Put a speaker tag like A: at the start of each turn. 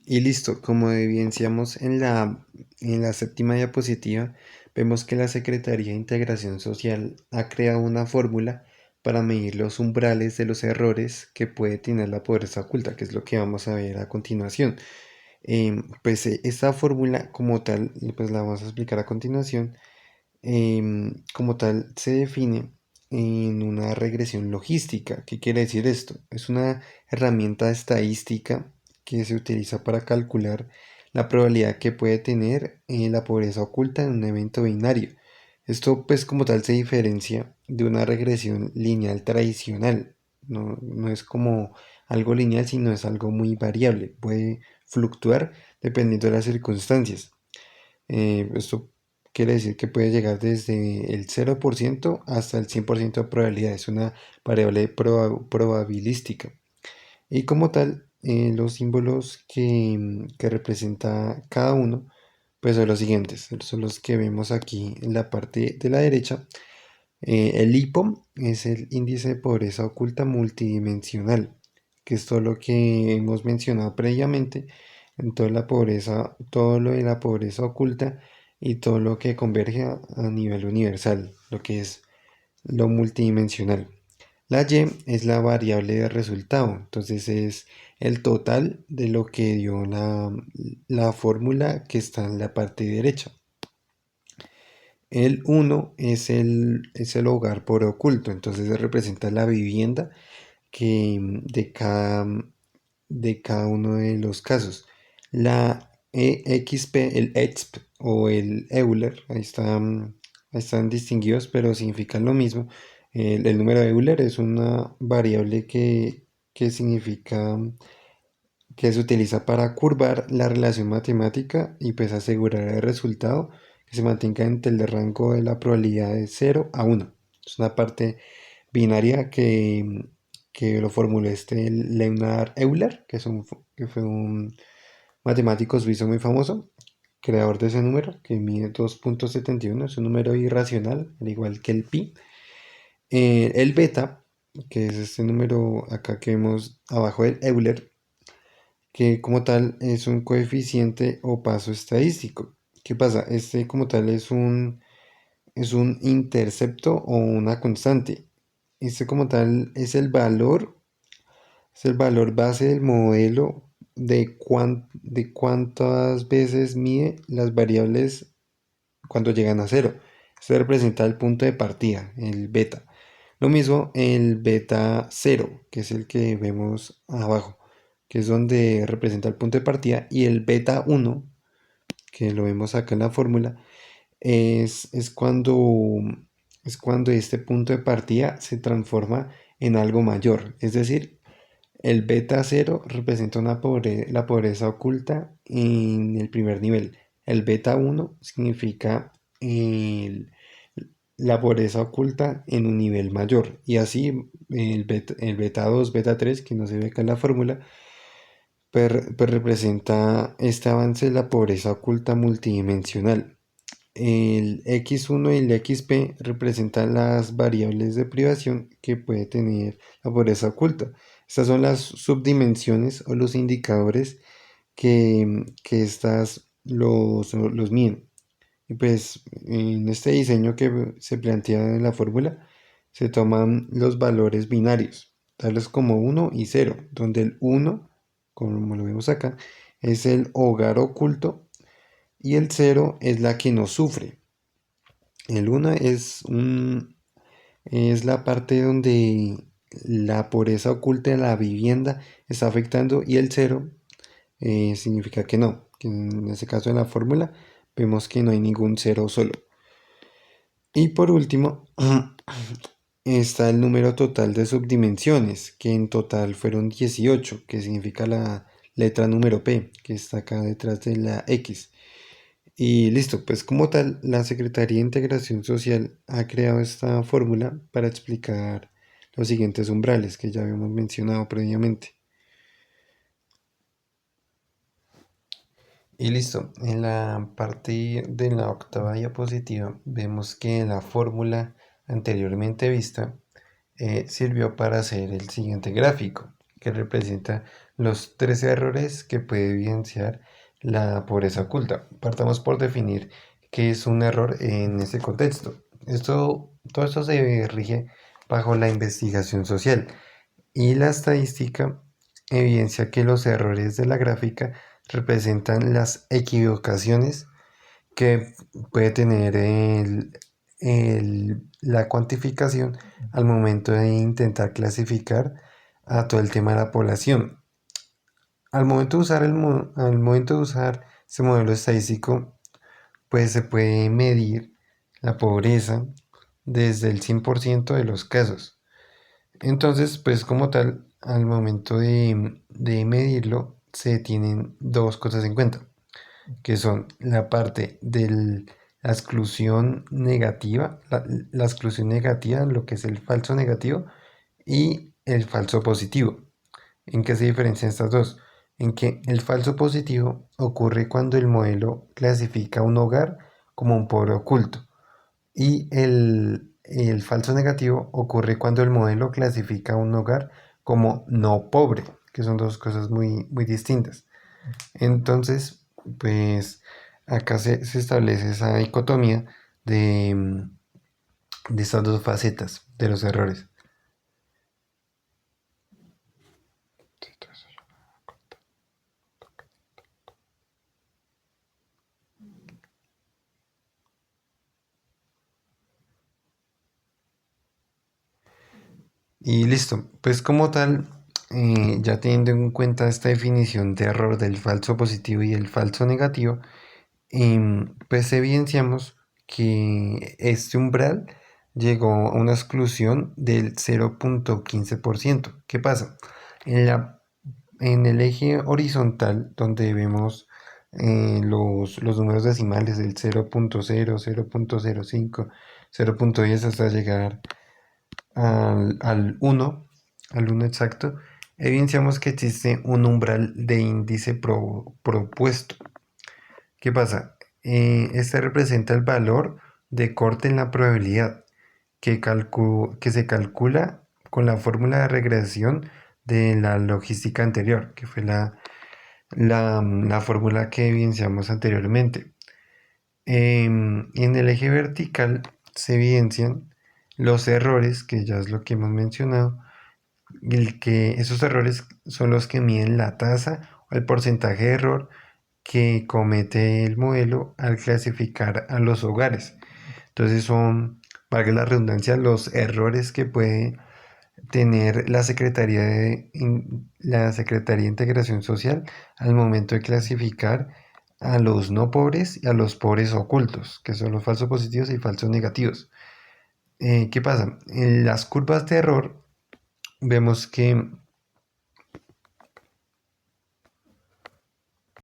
A: Y listo, como evidenciamos en la séptima diapositiva, vemos que la Secretaría de Integración Social ha creado una fórmula para medir los umbrales de los errores que puede tener la pobreza oculta, que es lo que vamos a ver a continuación. Esta fórmula como tal, pues la vamos a explicar a continuación. Como tal, se define en una regresión logística. ¿Qué quiere decir esto? Es una herramienta estadística que se utiliza para calcular la probabilidad que puede tener la pobreza oculta en un evento binario. Esto pues como tal se diferencia de una regresión lineal tradicional. No es como algo lineal, sino es algo muy variable. Puede fluctuar dependiendo de las circunstancias. Esto quiere decir que puede llegar desde el 0% hasta el 100% de probabilidad. Es una variable probabilística. Y como tal, los símbolos que representa cada uno, pues son los siguientes. Son los que vemos aquí en la parte de la derecha. El IPOM es el índice de pobreza oculta multidimensional, que es todo lo que hemos mencionado previamente, en toda la pobreza, todo lo de la pobreza oculta y todo lo que converge a nivel universal, lo que es lo multidimensional. La Y es la variable de resultado, entonces es el total de lo que dio la fórmula que está en la parte derecha. El uno es el hogar por oculto, entonces representa la vivienda de cada uno de los casos. La EXP, el EXP o el Euler, ahí están distinguidos, pero significan lo mismo. El número de Euler es una variable que significa que se utiliza para curvar la relación matemática y pues asegurar el resultado que se mantenga entre el rango de la probabilidad de 0 a 1. Es una parte binaria que lo formuló este Leonard Euler, que fue un matemático suizo muy famoso, creador de ese número, que mide 2,71. Es un número irracional, al igual que el pi. El beta, que es este número acá que vemos abajo del Euler, que como tal es un coeficiente o paso estadístico. ¿Qué pasa? Este como tal es un intercepto o una constante. Este como tal es el valor base del modelo de cuántas veces mide las variables cuando llegan a cero. Esto representa el punto de partida, el beta. Lo mismo el beta cero, que es el que vemos abajo, que es donde representa el punto de partida, y el beta uno, que lo vemos acá en la fórmula, es cuando este punto de partida se transforma en algo mayor. Es decir, el beta cero representa la pobreza oculta en el primer nivel. El beta uno significa la pobreza oculta en un nivel mayor. Y así el beta 2, beta 3, que no se ve acá en la fórmula, pues representa este avance de la pobreza oculta multidimensional. El X1 y el XP representan las variables de privación que puede tener la pobreza oculta. Estas son las subdimensiones o los indicadores que estas los miden. Y pues en este diseño que se plantea en la fórmula se toman los valores binarios, tales como 1 y 0, donde el 1, como lo vemos acá, es el hogar oculto y el 0 es la que no sufre. El 1 es la parte donde la pobreza oculta de la vivienda está afectando, y el 0 significa que no, que en este caso de la fórmula vemos que no hay ningún 0 solo. Y por último está el número total de subdimensiones, que en total fueron 18, que significa la letra número P, que está acá detrás de la X. Y listo, pues como tal, la Secretaría de Integración Social ha creado esta fórmula para explicar los siguientes umbrales que ya habíamos mencionado previamente. Y listo, en la parte de la octava diapositiva vemos que la fórmula anteriormente vista sirvió para hacer el siguiente gráfico, que representa los tres errores que puede evidenciar la pobreza oculta. Partamos por definir qué es un error en ese contexto. Todo esto se rige bajo la investigación social y la estadística evidencia que los errores de la gráfica representan las equivocaciones que puede tener la cuantificación al momento de intentar clasificar a todo el tema de la población. Al momento de usar ese modelo estadístico, pues se puede medir la pobreza desde el 100% de los casos. Entonces, pues como tal, al momento de medirlo, se tienen dos cosas en cuenta, que son la parte de la exclusión negativa, la exclusión negativa, lo que es el falso negativo, y el falso positivo. ¿En qué se diferencian estas dos? En que el falso positivo ocurre cuando el modelo clasifica un hogar como un pobre oculto y el falso negativo ocurre cuando el modelo clasifica un hogar como no pobre, que son dos cosas muy distintas. Entonces, pues acá se establece esa dicotomía de estas dos facetas de los errores. Y listo, pues como tal, ya teniendo en cuenta esta definición de error del falso positivo y el falso negativo, pues evidenciamos que este umbral llegó a una exclusión del 0,15%. ¿Qué pasa? En en el eje horizontal, donde vemos los números decimales del 0,0, 0,05, 0,10 hasta llegar al 1, al 1 exacto, evidenciamos que existe un umbral de índice propuesto. ¿Qué pasa? Este representa el valor de corte en la probabilidad que se calcula con la fórmula de regresión de la logística anterior, que fue la fórmula que evidenciamos anteriormente. En el eje vertical se evidencian los errores, que ya es lo que hemos mencionado, esos errores son los que miden la tasa o el porcentaje de error que comete el modelo al clasificar a los hogares. Entonces son, valga la redundancia, los errores que puede tener la Secretaría de Integración Social al momento de clasificar a los no pobres y a los pobres ocultos, que son los falsos positivos y falsos negativos. ¿Qué pasa? En las curvas de error vemos que